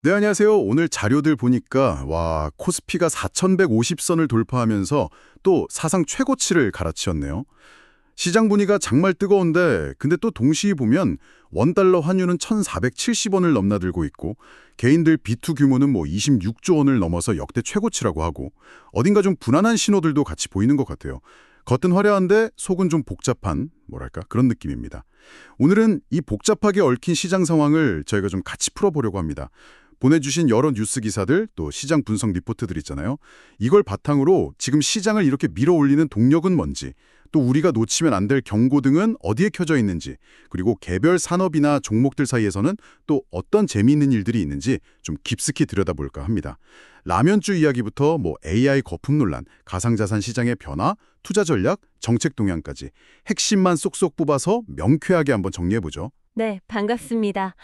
네, 안녕하세요. 오늘 자료들 보니까 코스피가 4,150선을 돌파하면서 또 사상 최고치를 갈아치웠네요. 시장 분위기가 정말 뜨거운데 근데 또 동시에 보면 원달러 환율은 1,470원을 넘나들고 있고 개인들 비투 규모는 26조 원을 넘어서 역대 최고치라고 하고 어딘가 좀 불안한 신호들도 같이 보이는 것 같아요. 겉은 화려한데 속은 좀 복잡한 그런 느낌입니다. 오늘은 이 복잡하게 얽힌 시장 상황을 저희가 좀 같이 풀어보려고 합니다. 보내주신 여러 뉴스 기사들 또 시장 분석 리포트들 있잖아요. 이걸 바탕으로 지금 시장을 이렇게 밀어올리는 동력은 뭔지, 또 우리가 놓치면 안 될 경고등은 어디에 켜져 있는지, 그리고 개별 산업이나 종목들 사이에서는 또 어떤 재미있는 일들이 있는지 좀 깊숙이 들여다볼까 합니다. 라면주 이야기부터 AI 거품 논란, 가상자산 시장의 변화, 투자 전략, 정책 동향까지 핵심만 쏙쏙 뽑아서 명쾌하게 한번 정리해보죠. 네, 반갑습니다.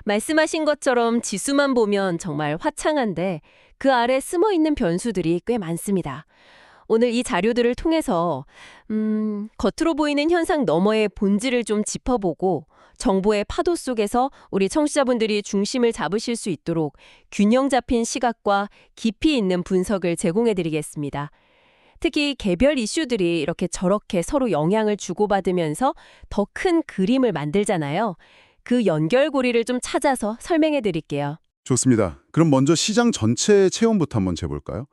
말씀하신 것처럼 지수만 보면 정말 화창한데 그 아래 숨어 있는 변수들이 꽤 많습니다. 오늘 이 자료들을 통해서 겉으로 보이는 현상 너머의 본질을 좀 짚어보고 정보의 파도 속에서 우리 청취자분들이 중심을 잡으실 수 있도록 균형 잡힌 시각과 깊이 있는 분석을 제공해드리겠습니다. 특히 개별 이슈들이 이렇게 저렇게 서로 영향을 주고받으면서 더 큰 그림을 만들잖아요. 그 연결고리를 좀 찾아서 설명해 드릴게요. 좋습니다. 그럼 먼저 시장 전체 체온부터 한번 재볼까요?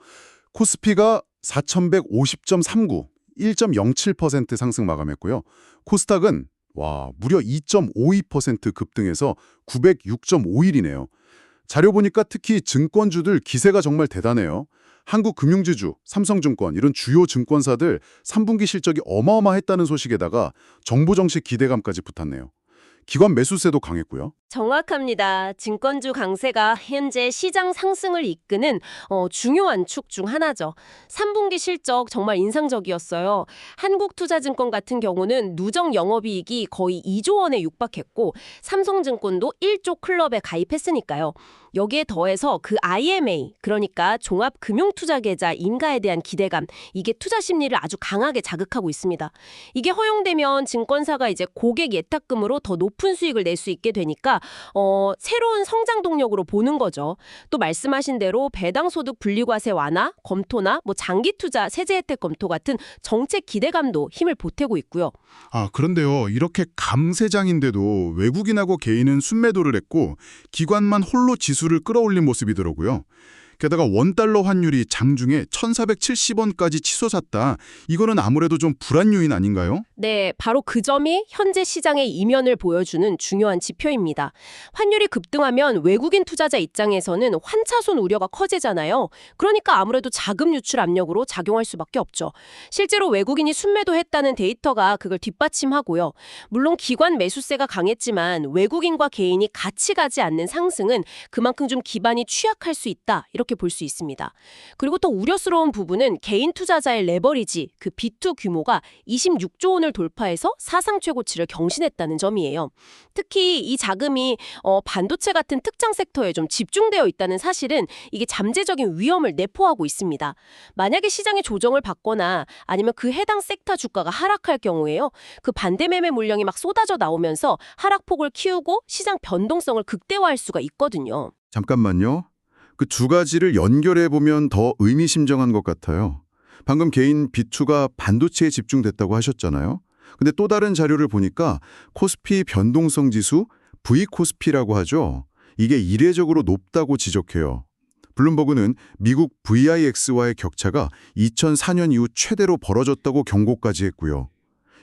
코스피가 4,150.39, 1.07% 상승 마감했고요. 코스닥은 무려 2.52% 급등해서 906.51이네요. 자료 보니까 특히 증권주들 기세가 정말 대단해요. 한국금융지주, 삼성증권 이런 주요 증권사들 3분기 실적이 어마어마했다는 소식에다가 정부 정책 기대감까지 붙었네요. 기관 매수세도 강했고요. 정확합니다. 증권주 강세가 현재 시장 상승을 이끄는 중요한 축 중 하나죠. 3분기 실적 정말 인상적이었어요. 한국투자증권 같은 경우는 누적 영업이익이 거의 2조 원에 육박했고 삼성증권도 1조 클럽에 가입했으니까요. 여기에 더해서 그 IMA, 그러니까 종합금융투자계좌 인가에 대한 기대감, 이게 투자 심리를 아주 강하게 자극하고 있습니다. 이게 허용되면 증권사가 이제 고객 예탁금으로 더 높은 수익을 낼 수 있게 되니까 새로운 성장 동력으로 보는 거죠. 또 말씀하신 대로 배당소득 분리과세 완화, 검토나 장기 투자 세제 혜택 검토 같은 정책 기대감도 힘을 보태고 있고요. 그런데요. 이렇게 감세장인데도 외국인하고 개인은 순매도를 했고 기관만 홀로 지수를 끌어올린 모습이더라고요. 게다가 원달러 환율이 장중에 1,470원까지 치솟았다. 이거는 아무래도 좀 불안 요인 아닌가요? 네, 바로 그 점이 현재 시장의 이면을 보여주는 중요한 지표입니다. 환율이 급등하면 외국인 투자자 입장에서는 환차손 우려가 커지잖아요. 그러니까 아무래도 자금 유출 압력으로 작용할 수밖에 없죠. 실제로 외국인이 순매도했다는 데이터가 그걸 뒷받침하고요. 물론 기관 매수세가 강했지만 외국인과 개인이 같이 가지 않는 상승은 그만큼 좀 기반이 취약할 수 있다. 이렇게 볼 수 있습니다. 그리고 더 우려스러운 부분은 개인 투자자의 레버리지, 그 B2 규모가 26조 원을 돌파해서 사상 최고치를 경신했다는 점이에요. 특히 이 자금이 반도체 같은 특정 섹터에 좀 집중되어 있다는 사실은 이게 잠재적인 위험을 내포하고 있습니다. 만약에 시장의 조정을 받거나 아니면 그 해당 섹터 주가가 하락할 경우에요. 그 반대 매매 물량이 막 쏟아져 나오면서 하락폭을 키우고 시장 변동성을 극대화할 수가 있거든요. 잠깐만요. 그 두 가지를 연결해보면 더 의미심장한 것 같아요. 방금 개인 비투가 반도체에 집중됐다고 하셨잖아요. 근데 또 다른 자료를 보니까 코스피 변동성 지수 V코스피라고 하죠. 이게 이례적으로 높다고 지적해요. 블룸버그는 미국 VIX와의 격차가 2004년 이후 최대로 벌어졌다고 경고까지 했고요.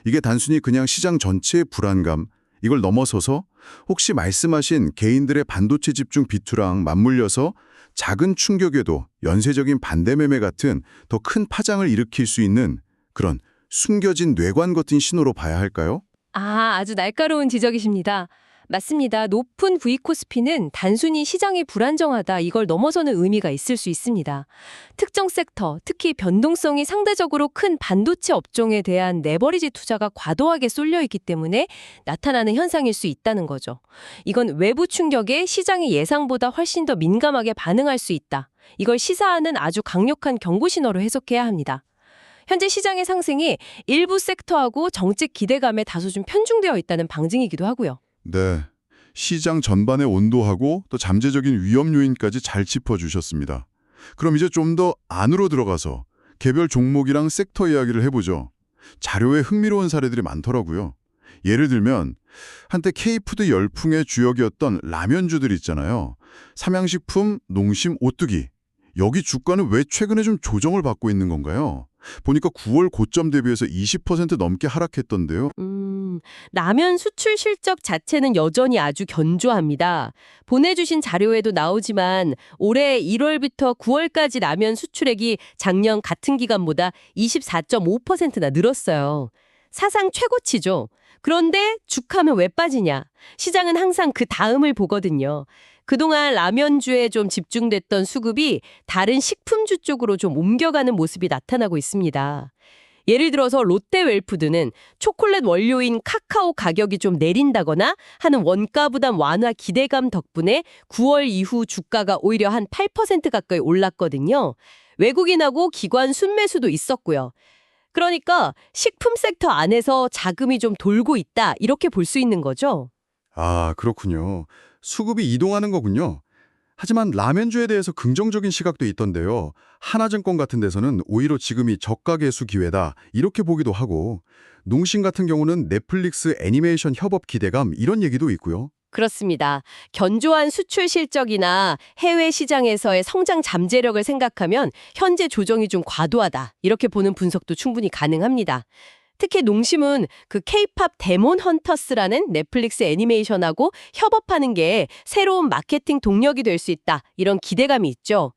이게 단순히 그냥 시장 전체의 불안감, 이걸 넘어서서 혹시 말씀하신 개인들의 반도체 집중 비투랑 맞물려서 작은 충격에도 연쇄적인 반대매매 같은 더 큰 파장을 일으킬 수 있는 그런 숨겨진 뇌관 같은 신호로 봐야 할까요? 아주 날카로운 지적이십니다. 맞습니다. 높은 V코스피는 단순히 시장이 불안정하다 이걸 넘어서는 의미가 있을 수 있습니다. 특정 섹터, 특히 변동성이 상대적으로 큰 반도체 업종에 대한 레버리지 투자가 과도하게 쏠려 있기 때문에 나타나는 현상일 수 있다는 거죠. 이건 외부 충격에 시장이 예상보다 훨씬 더 민감하게 반응할 수 있다. 이걸 시사하는 아주 강력한 경고 신호로 해석해야 합니다. 현재 시장의 상승이 일부 섹터하고 정책 기대감에 다소 좀 편중되어 있다는 방증이기도 하고요. 네. 시장 전반의 온도하고 또 잠재적인 위험 요인까지 잘 짚어주셨습니다. 그럼 이제 좀 더 안으로 들어가서 개별 종목이랑 섹터 이야기를 해보죠. 자료에 흥미로운 사례들이 많더라고요. 예를 들면 한때 K푸드 열풍의 주역이었던 라면주들 있잖아요. 삼양식품, 농심, 오뚜기. 여기 주가는 왜 최근에 좀 조정을 받고 있는 건가요? 보니까 9월 고점 대비해서 20% 넘게 하락했던데요. 라면 수출 실적 자체는 여전히 아주 견조합니다. 보내주신 자료에도 나오지만 올해 1월부터 9월까지 라면 수출액이 작년 같은 기간보다 24.5%나 늘었어요. 사상 최고치죠. 그런데 주가면 왜 빠지냐? 시장은 항상 그 다음을 보거든요. 그동안 라면주에 좀 집중됐던 수급이 다른 식품주 쪽으로 좀 옮겨가는 모습이 나타나고 있습니다. 예를 들어서 롯데웰푸드는 초콜릿 원료인 카카오 가격이 좀 내린다거나 하는 원가 부담 완화 기대감 덕분에 9월 이후 주가가 오히려 한 8% 가까이 올랐거든요. 외국인하고 기관 순매수도 있었고요. 그러니까 식품 섹터 안에서 자금이 좀 돌고 있다 이렇게 볼 수 있는 거죠. 아, 그렇군요. 수급이 이동하는 거군요. 하지만 라면주에 대해서 긍정적인 시각도 있던데요. 하나증권 같은 데서는 오히려 지금이 저가 개수 기회다 이렇게 보기도 하고, 농심 같은 경우는 넷플릭스 애니메이션 협업 기대감 이런 얘기도 있고요. 그렇습니다. 견조한 수출 실적이나 해외 시장에서의 성장 잠재력을 생각하면 현재 조정이 좀 과도하다 이렇게 보는 분석도 충분히 가능합니다. 특히 농심은 그 K-팝 데몬 헌터스라는 넷플릭스 애니메이션하고 협업하는 게 새로운 마케팅 동력이 될 수 있다 이런 기대감이 있죠.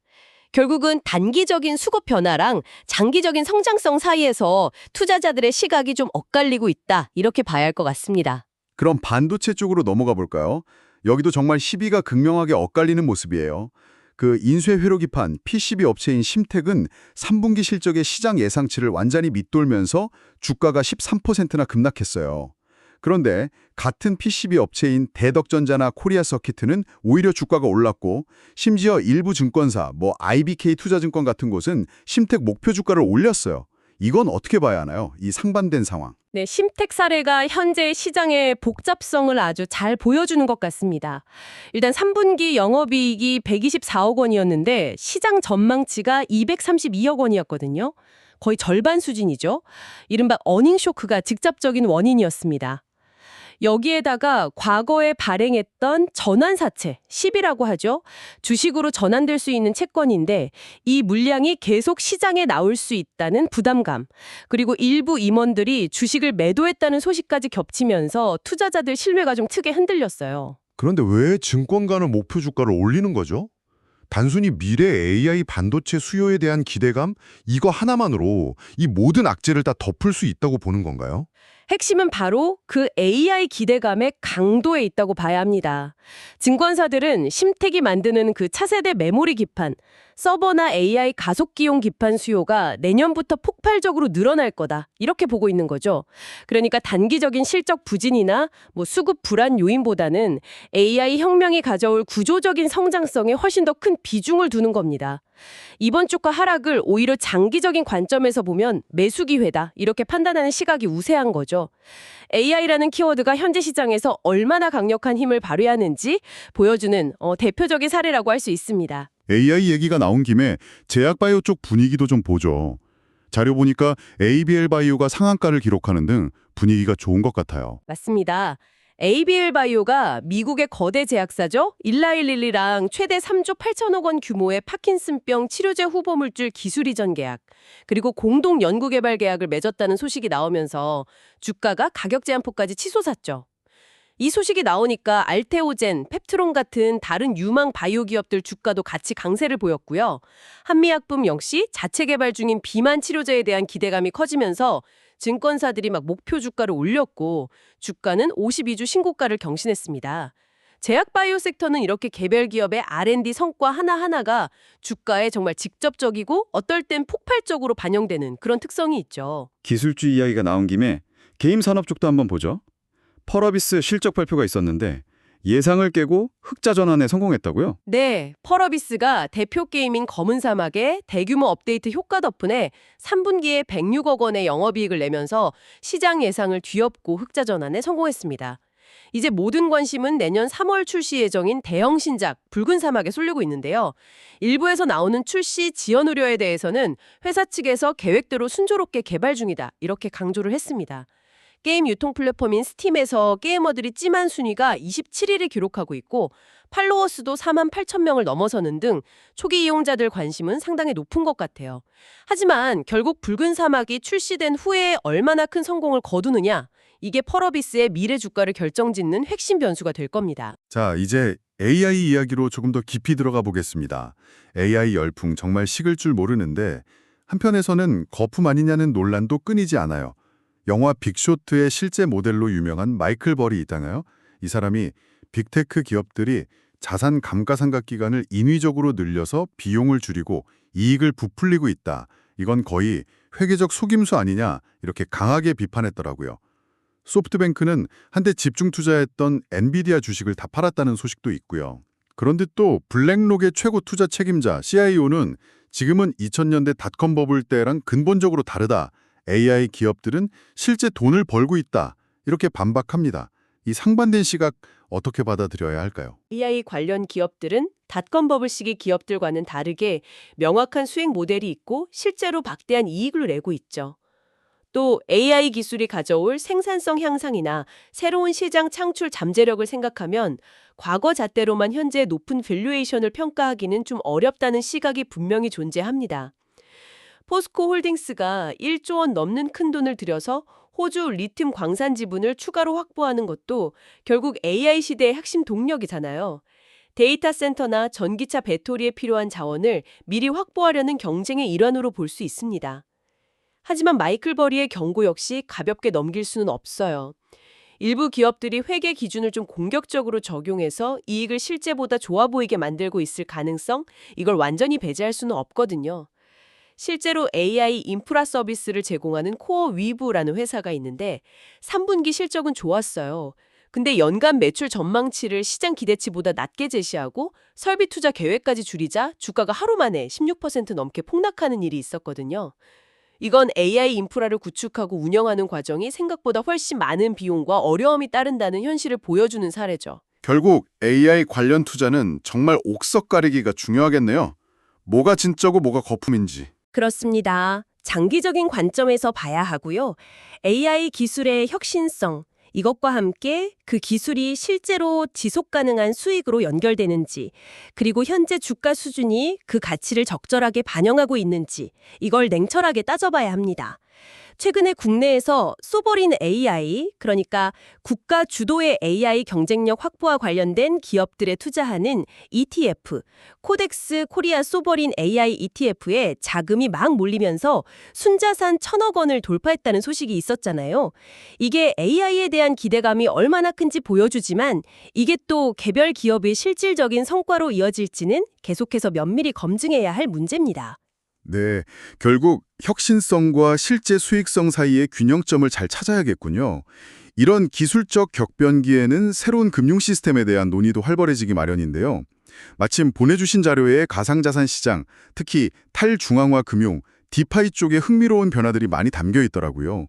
결국은 단기적인 수급 변화랑 장기적인 성장성 사이에서 투자자들의 시각이 좀 엇갈리고 있다 이렇게 봐야 할 것 같습니다. 그럼 반도체 쪽으로 넘어가 볼까요? 여기도 정말 시비가 극명하게 엇갈리는 모습이에요. 그 인쇄 회로기판 PCB 업체인 심택은 3분기 실적의 시장 예상치를 완전히 밑돌면서 주가가 13%나 급락했어요. 그런데 같은 PCB 업체인 대덕전자나 코리아서키트는 오히려 주가가 올랐고, 심지어 일부 증권사, IBK 투자증권 같은 곳은 심택 목표 주가를 올렸어요. 이건 어떻게 봐야 하나요? 이 상반된 상황. 네, 심택 사례가 현재 시장의 복잡성을 아주 잘 보여주는 것 같습니다. 일단 3분기 영업이익이 124억 원이었는데 시장 전망치가 232억 원이었거든요. 거의 절반 수준이죠. 이른바 어닝 쇼크가 직접적인 원인이었습니다. 여기에다가 과거에 발행했던 전환사채, 10이라고 하죠. 주식으로 전환될 수 있는 채권인데 이 물량이 계속 시장에 나올 수 있다는 부담감, 그리고 일부 임원들이 주식을 매도했다는 소식까지 겹치면서 투자자들 신뢰가 좀 크게 흔들렸어요. 그런데 왜 증권가는 목표 주가를 올리는 거죠? 단순히 미래 AI 반도체 수요에 대한 기대감? 이거 하나만으로 이 모든 악재를 다 덮을 수 있다고 보는 건가요? 핵심은 바로 그 AI 기대감의 강도에 있다고 봐야 합니다. 증권사들은 심택이 만드는 그 차세대 메모리 기판, 서버나 AI 가속기용 기판 수요가 내년부터 폭발적으로 늘어날 거다 이렇게 보고 있는 거죠. 그러니까 단기적인 실적 부진이나 수급 불안 요인보다는 AI 혁명이 가져올 구조적인 성장성에 훨씬 더 큰 비중을 두는 겁니다. 이번 주가 하락을 오히려 장기적인 관점에서 보면 매수 기회다 이렇게 판단하는 시각이 우세한 거죠. AI라는 키워드가 현재 시장에서 얼마나 강력한 힘을 발휘하는지 보여주는 대표적인 사례라고 할 수 있습니다. AI 얘기가 나온 김에 제약바이오 쪽 분위기도 좀 보죠. 자료 보니까 ABL 바이오가 상한가를 기록하는 등 분위기가 좋은 것 같아요. 맞습니다. ABL 바이오가 미국의 거대 제약사죠. 일라일릴리랑 최대 3조 8천억 원 규모의 파킨슨병 치료제 후보 물질 기술 이전 계약, 그리고 공동 연구개발 계약을 맺었다는 소식이 나오면서 주가가 가격 제한폭까지 치솟았죠. 이 소식이 나오니까 알테오젠, 펩트론 같은 다른 유망 바이오 기업들 주가도 같이 강세를 보였고요. 한미약품 역시 자체 개발 중인 비만 치료제에 대한 기대감이 커지면서 증권사들이 목표 주가를 올렸고 주가는 52주 신고가를 경신했습니다. 제약 바이오 섹터는 이렇게 개별 기업의 R&D 성과 하나하나가 주가에 정말 직접적이고 어떨 땐 폭발적으로 반영되는 그런 특성이 있죠. 기술주의 이야기가 나온 김에 게임 산업 쪽도 한번 보죠. 펄어비스 실적 발표가 있었는데 예상을 깨고 흑자 전환에 성공했다고요? 네, 펄어비스가 대표 게임인 검은 사막의 대규모 업데이트 효과 덕분에 3분기에 106억 원의 영업이익을 내면서 시장 예상을 뒤엎고 흑자 전환에 성공했습니다. 이제 모든 관심은 내년 3월 출시 예정인 대형 신작 붉은 사막에 쏠리고 있는데요. 일부에서 나오는 출시 지연 우려에 대해서는 회사 측에서 계획대로 순조롭게 개발 중이다 이렇게 강조를 했습니다. 게임 유통 플랫폼인 스팀에서 게이머들이 찜한 순위가 27위를 기록하고 있고 팔로워 수도 4만 8천 명을 넘어서는 등 초기 이용자들 관심은 상당히 높은 것 같아요. 하지만 결국 붉은 사막이 출시된 후에 얼마나 큰 성공을 거두느냐, 이게 펄어비스의 미래 주가를 결정짓는 핵심 변수가 될 겁니다. 자, 이제 AI 이야기로 조금 더 깊이 들어가 보겠습니다. AI 열풍 정말 식을 줄 모르는데 한편에서는 거품 아니냐는 논란도 끊이지 않아요. 영화 빅쇼트의 실제 모델로 유명한 마이클 벌이 있잖아요. 이 사람이 빅테크 기업들이 자산 감가상각 기간을 인위적으로 늘려서 비용을 줄이고 이익을 부풀리고 있다. 이건 거의 회계적 속임수 아니냐 이렇게 강하게 비판했더라고요. 소프트뱅크는 한때 집중 투자했던 엔비디아 주식을 다 팔았다는 소식도 있고요. 그런데 또 블랙록의 최고 투자 책임자 CIO는 지금은 2000년대 닷컴 버블 때랑 근본적으로 다르다. AI 기업들은 실제 돈을 벌고 있다. 이렇게 반박합니다. 이 상반된 시각 어떻게 받아들여야 할까요? AI 관련 기업들은 닷컴 버블 시기 기업들과는 다르게 명확한 수익 모델이 있고 실제로 막대한 이익을 내고 있죠. 또 AI 기술이 가져올 생산성 향상이나 새로운 시장 창출 잠재력을 생각하면 과거 잣대로만 현재 높은 밸류에이션을 평가하기는 좀 어렵다는 시각이 분명히 존재합니다. 포스코 홀딩스가 1조 원 넘는 큰돈을 들여서 호주 리튬 광산 지분을 추가로 확보하는 것도 결국 AI 시대의 핵심 동력이잖아요. 데이터 센터나 전기차 배터리에 필요한 자원을 미리 확보하려는 경쟁의 일환으로 볼 수 있습니다. 하지만 마이클 버리의 경고 역시 가볍게 넘길 수는 없어요. 일부 기업들이 회계 기준을 좀 공격적으로 적용해서 이익을 실제보다 좋아 보이게 만들고 있을 가능성, 이걸 완전히 배제할 수는 없거든요. 실제로 AI 인프라 서비스를 제공하는 코어 위브라는 회사가 있는데 3분기 실적은 좋았어요. 근데 연간 매출 전망치를 시장 기대치보다 낮게 제시하고 설비 투자 계획까지 줄이자 주가가 하루 만에 16% 넘게 폭락하는 일이 있었거든요. 이건 AI 인프라를 구축하고 운영하는 과정이 생각보다 훨씬 많은 비용과 어려움이 따른다는 현실을 보여주는 사례죠. 결국 AI 관련 투자는 정말 옥석 가리기가 중요하겠네요. 뭐가 진짜고 뭐가 거품인지. 그렇습니다. 장기적인 관점에서 봐야 하고요. AI 기술의 혁신성, 이것과 함께 그 기술이 실제로 지속 가능한 수익으로 연결되는지, 그리고 현재 주가 수준이 그 가치를 적절하게 반영하고 있는지, 이걸 냉철하게 따져봐야 합니다. 최근에 국내에서 소버린 AI, 그러니까 국가 주도의 AI 경쟁력 확보와 관련된 기업들에 투자하는 ETF, 코덱스 코리아 소버린 AI ETF에 자금이 막 몰리면서 순자산 1,000억 원을 돌파했다는 소식이 있었잖아요. 이게 AI에 대한 기대감이 얼마나 큰지 보여주지만 이게 또 개별 기업의 실질적인 성과로 이어질지는 계속해서 면밀히 검증해야 할 문제입니다. 네, 결국 혁신성과 실제 수익성 사이의 균형점을 잘 찾아야겠군요. 이런 기술적 격변기에는 새로운 금융 시스템에 대한 논의도 활발해지기 마련인데요. 마침 보내주신 자료에 가상자산 시장, 특히 탈중앙화 금융, 디파이 쪽에 흥미로운 변화들이 많이 담겨 있더라고요.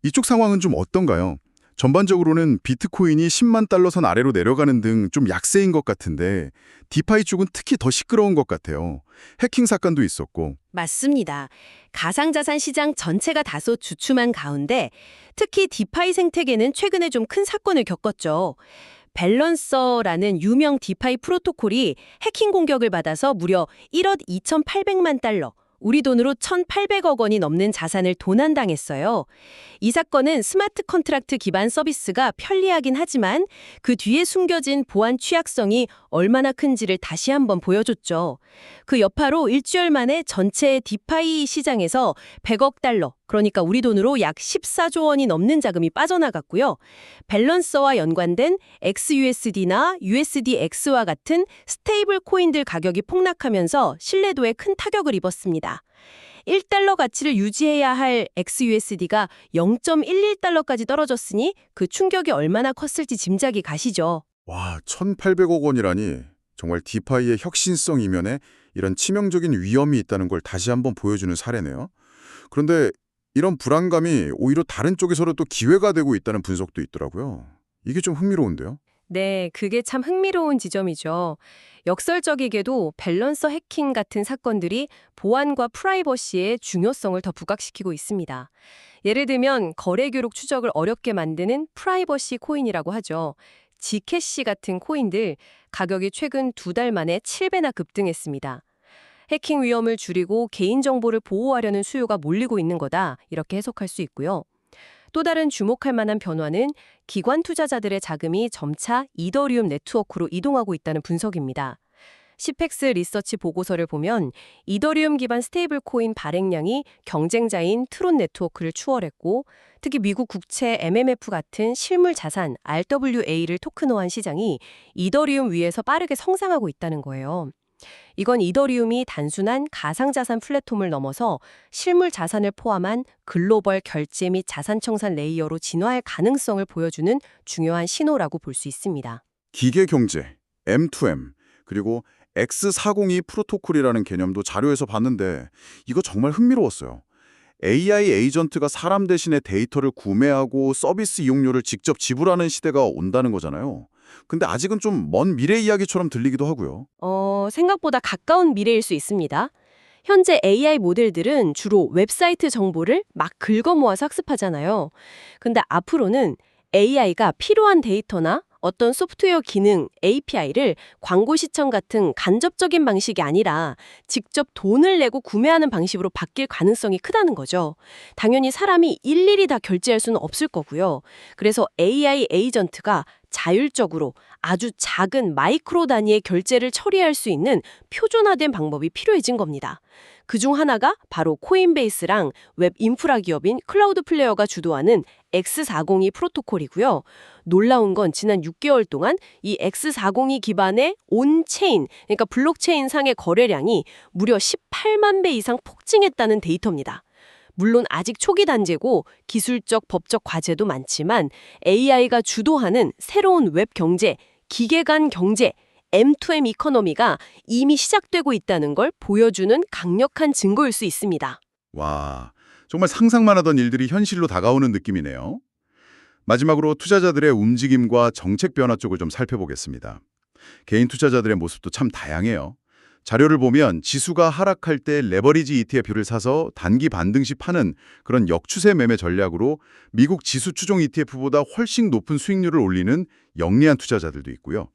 이쪽 상황은 좀 어떤가요? 전반적으로는 비트코인이 10만 달러 선 아래로 내려가는 등 좀 약세인 것 같은데 디파이 쪽은 특히 더 시끄러운 것 같아요. 해킹 사건도 있었고. 맞습니다. 가상자산 시장 전체가 다소 주춤한 가운데 특히 디파이 생태계는 최근에 좀 큰 사건을 겪었죠. 밸런서라는 유명 디파이 프로토콜이 해킹 공격을 받아서 무려 1억 2,800만 달러, 우리 돈으로 1,800억 원이 넘는 자산을 도난당했어요. 이 사건은 스마트 컨트랙트 기반 서비스가 편리하긴 하지만 그 뒤에 숨겨진 보안 취약성이 얼마나 큰지를 다시 한번 보여줬죠. 그 여파로 일주일 만에 전체 디파이 시장에서 100억 달러, 그러니까 우리 돈으로 약 14조 원이 넘는 자금이 빠져나갔고요. 밸런서와 연관된 XUSD나 USDX와 같은 스테이블 코인들 가격이 폭락하면서 신뢰도에 큰 타격을 입었습니다. 1달러 가치를 유지해야 할 XUSD가 0.11달러까지 떨어졌으니 그 충격이 얼마나 컸을지 짐작이 가시죠. 와, 1,800억 원이라니 정말 디파이의 혁신성 이면에 이런 치명적인 위험이 있다는 걸 다시 한번 보여주는 사례네요. 그런데 이런 불안감이 오히려 다른 쪽에서도 또 기회가 되고 있다는 분석도 있더라고요. 이게 좀 흥미로운데요. 네, 그게 참 흥미로운 지점이죠. 역설적이게도 밸런서 해킹 같은 사건들이 보안과 프라이버시의 중요성을 더 부각시키고 있습니다. 예를 들면 거래 기록 추적을 어렵게 만드는 프라이버시 코인이라고 하죠. 지캐시 같은 코인들 가격이 최근 2달 만에 7배나 급등했습니다. 해킹 위험을 줄이고 개인정보를 보호하려는 수요가 몰리고 있는 거다, 이렇게 해석할 수 있고요. 또 다른 주목할 만한 변화는 기관 투자자들의 자금이 점차 이더리움 네트워크로 이동하고 있다는 분석입니다. 시펙스 리서치 보고서를 보면 이더리움 기반 스테이블 코인 발행량이 경쟁자인 트론 네트워크를 추월했고, 특히 미국 국채 MMF 같은 실물 자산 RWA를 토큰화한 시장이 이더리움 위에서 빠르게 성장하고 있다는 거예요. 이건 이더리움이 단순한 가상자산 플랫폼을 넘어서 실물 자산을 포함한 글로벌 결제 및 자산 청산 레이어로 진화할 가능성을 보여주는 중요한 신호라고 볼 수 있습니다. 기계 경제, M2M, 그리고 X402 프로토콜이라는 개념도 자료에서 봤는데 이거 정말 흥미로웠어요. AI 에이전트가 사람 대신에 데이터를 구매하고 서비스 이용료를 직접 지불하는 시대가 온다는 거잖아요. 근데 아직은 좀 먼 미래 이야기처럼 들리기도 하고요. 생각보다 가까운 미래일 수 있습니다. 현재 AI 모델들은 주로 웹사이트 정보를 막 긁어 모아서 학습하잖아요. 근데 앞으로는 AI가 필요한 데이터나 어떤 소프트웨어 기능, API를 광고 시청 같은 간접적인 방식이 아니라 직접 돈을 내고 구매하는 방식으로 바뀔 가능성이 크다는 거죠. 당연히 사람이 일일이 다 결제할 수는 없을 거고요. 그래서 AI 에이전트가 자율적으로 아주 작은 마이크로 단위의 결제를 처리할 수 있는 표준화된 방법이 필요해진 겁니다. 그중 하나가 바로 코인베이스랑 웹 인프라 기업인 클라우드 플레이어가 주도하는 X402 프로토콜이고요. 놀라운 건 지난 6개월 동안 이 X402 기반의 온체인, 그러니까 블록체인 상의 거래량이 무려 18만 배 이상 폭증했다는 데이터입니다. 물론 아직 초기 단계고 기술적, 법적 과제도 많지만 AI가 주도하는 새로운 웹 경제, 기계 간 경제, M2M 이코노미가 이미 시작되고 있다는 걸 보여주는 강력한 증거일 수 있습니다. 와, 정말 상상만 하던 일들이 현실로 다가오는 느낌이네요. 마지막으로 투자자들의 움직임과 정책 변화 쪽을 좀 살펴보겠습니다. 개인 투자자들의 모습도 참 다양해요. 자료를 보면 지수가 하락할 때 레버리지 ETF를 사서 단기 반등 시 파는 그런 역추세 매매 전략으로 미국 지수 추종 ETF보다 훨씬 높은 수익률을 올리는 영리한 투자자들도 있고요.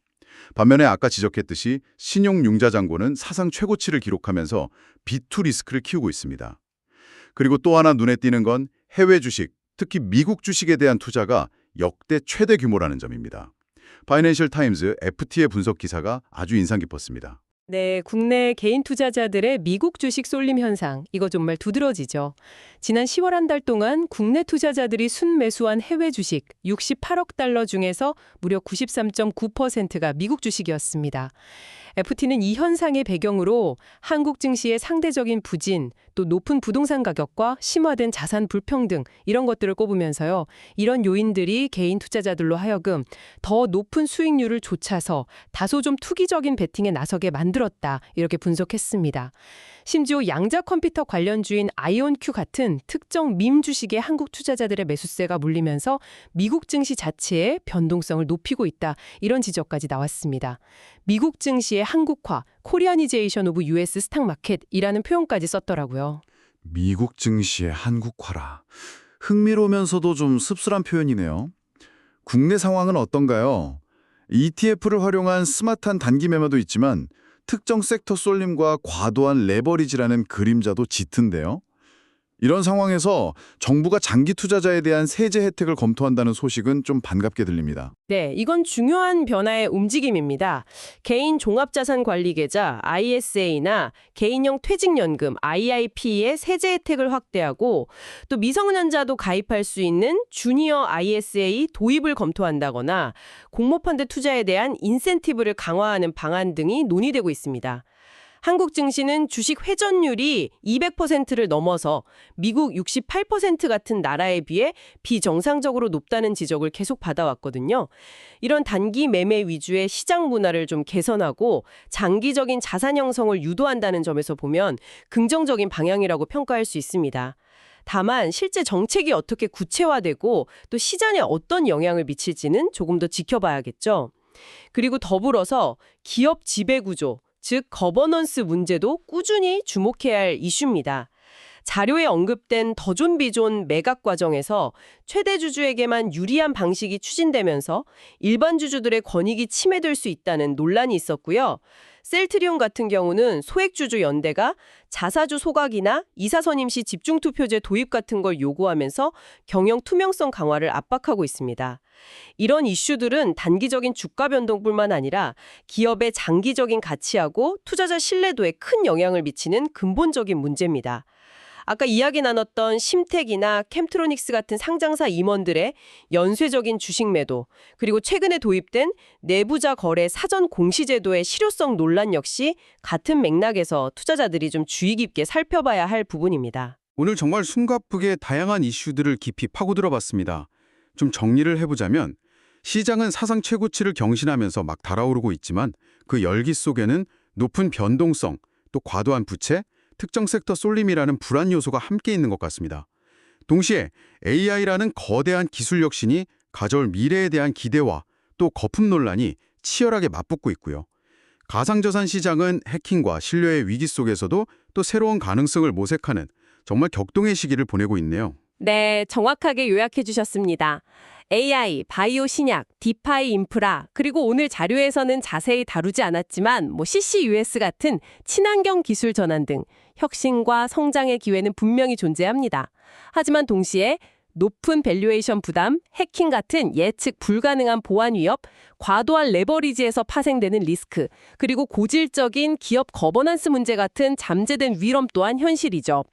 반면에 아까 지적했듯이 신용융자잔고는 사상 최고치를 기록하면서 B2 리스크를 키우고 있습니다. 그리고 또 하나 눈에 띄는 건 해외 주식, 특히 미국 주식에 대한 투자가 역대 최대 규모라는 점입니다. 파이낸셜 타임즈 FT의 분석 기사가 아주 인상 깊었습니다. 네, 국내 개인 투자자들의 미국 주식 쏠림 현상, 이거 정말 두드러지죠. 지난 10월 한 달 동안 국내 투자자들이 순매수한 해외 주식 68억 달러 중에서 무려 93.9%가 미국 주식이었습니다. FT는 이 현상의 배경으로 한국 증시의 상대적인 부진, 또 높은 부동산 가격과 심화된 자산 불평등 이런 것들을 꼽으면서요. 이런 요인들이 개인 투자자들로 하여금 더 높은 수익률을 좇아서 다소 좀 투기적인 베팅에 나서게 만들었다. 이렇게 분석했습니다. 심지어 양자 컴퓨터 관련주인 아이온큐 같은 특정 밈 주식의 한국 투자자들의 매수세가 몰리면서 미국 증시 자체의 변동성을 높이고 있다. 이런 지적까지 나왔습니다. 미국 증시의 한국화, 코리아니제이션 오브 US 스탁마켓이라는 표현까지 썼더라고요. 미국 증시의 한국화라. 흥미로우면서도 좀 씁쓸한 표현이네요. 국내 상황은 어떤가요? ETF를 활용한 스마트한 단기 매매도 있지만 특정 섹터 쏠림과 과도한 레버리지라는 그림자도 짙은데요. 이런 상황에서 정부가 장기 투자자에 대한 세제 혜택을 검토한다는 소식은 좀 반갑게 들립니다. 네, 이건 중요한 변화의 움직임입니다. 개인 종합자산관리계좌 ISA나 개인형 퇴직연금 IIP의 세제 혜택을 확대하고 또 미성년자도 가입할 수 있는 주니어 ISA 도입을 검토한다거나 공모펀드 투자에 대한 인센티브를 강화하는 방안 등이 논의되고 있습니다. 한국 증시는 주식 회전율이 200%를 넘어서 미국 68% 같은 나라에 비해 비정상적으로 높다는 지적을 계속 받아왔거든요. 이런 단기 매매 위주의 시장 문화를 좀 개선하고 장기적인 자산 형성을 유도한다는 점에서 보면 긍정적인 방향이라고 평가할 수 있습니다. 다만 실제 정책이 어떻게 구체화되고 또 시장에 어떤 영향을 미칠지는 조금 더 지켜봐야겠죠. 그리고 더불어서 기업 지배구조, 즉 거버넌스 문제도 꾸준히 주목해야 할 이슈입니다. 자료에 언급된 더존 비존 매각 과정에서 최대 주주에게만 유리한 방식이 추진되면서 일반 주주들의 권익이 침해될 수 있다는 논란이 있었고요. 셀트리온 같은 경우는 소액주주 연대가 자사주 소각이나 이사선임 시 집중투표제 도입 같은 걸 요구하면서 경영 투명성 강화를 압박하고 있습니다. 이런 이슈들은 단기적인 주가 변동뿐만 아니라 기업의 장기적인 가치하고 투자자 신뢰도에 큰 영향을 미치는 근본적인 문제입니다. 아까 이야기 나눴던 심텍이나 캠트로닉스 같은 상장사 임원들의 연쇄적인 주식 매도, 그리고 최근에 도입된 내부자 거래 사전 공시제도의 실효성 논란 역시 같은 맥락에서 투자자들이 좀 주의 깊게 살펴봐야 할 부분입니다. 오늘 정말 숨가쁘게 다양한 이슈들을 깊이 파고들어봤습니다. 좀 정리를 해보자면 시장은 사상 최고치를 경신하면서 막 달아오르고 있지만 그 열기 속에는 높은 변동성, 또 과도한 부채, 특정 섹터 쏠림이라는 불안 요소가 함께 있는 것 같습니다. 동시에 AI라는 거대한 기술 혁신이 가져올 미래에 대한 기대와 또 거품 논란이 치열하게 맞붙고 있고요. 가상자산 시장은 해킹과 신뢰의 위기 속에서도 또 새로운 가능성을 모색하는 정말 격동의 시기를 보내고 있네요. 네, 정확하게 요약해 주셨습니다. AI, 바이오 신약, 디파이 인프라, 그리고 오늘 자료에서는 자세히 다루지 않았지만 CCUS 같은 친환경 기술 전환 등 혁신과 성장의 기회는 분명히 존재합니다. 하지만 동시에 높은 밸류에이션 부담, 해킹 같은 예측 불가능한 보안 위협, 과도한 레버리지에서 파생되는 리스크, 그리고 고질적인 기업 거버넌스 문제 같은 잠재된 위험 또한 현실이죠.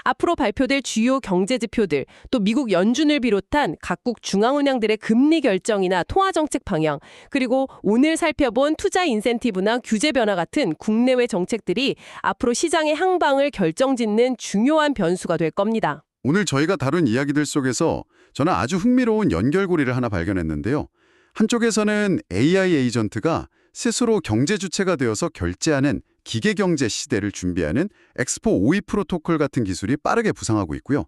앞으로 발표될 주요 경제 지표들, 또 미국 연준을 비롯한 각국 중앙은행들의 금리 결정이나 통화 정책 방향, 그리고 오늘 살펴본 투자 인센티브나 규제 변화 같은 국내외 정책들이 앞으로 시장의 향방을 결정짓는 중요한 변수가 될 겁니다. 오늘 저희가 다룬 이야기들 속에서 저는 아주 흥미로운 연결고리를 하나 발견했는데요. 한쪽에서는 AI 에이전트가 스스로 경제 주체가 되어서 결제하는 기계경제 시대를 준비하는 엑스포 5.2 프로토콜 같은 기술이 빠르게 부상하고 있고요.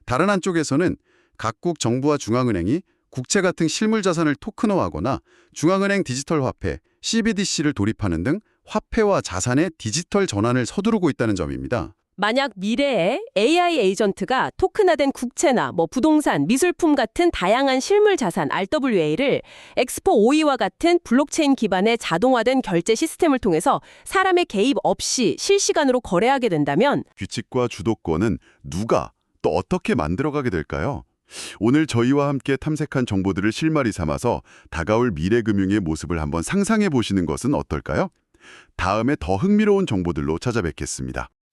다른 한쪽에서는 각국 정부와 중앙은행이 국채 같은 실물 자산을 토큰화하거나 중앙은행 디지털 화폐, CBDC를 도입하는 등 화폐와 자산의 디지털 전환을 서두르고 있다는 점입니다. 만약 미래에 AI 에이전트가 토큰화된 국채나 부동산, 미술품 같은 다양한 실물 자산 RWA를 엑스포 5.2와 같은 블록체인 기반의 자동화된 결제 시스템을 통해서 사람의 개입 없이 실시간으로 거래하게 된다면 규칙과 주도권은 누가 또 어떻게 만들어가게 될까요? 오늘 저희와 함께 탐색한 정보들을 실마리 삼아서 다가올 미래 금융의 모습을 한번 상상해 보시는 것은 어떨까요? 다음에 더 흥미로운 정보들로 찾아뵙겠습니다.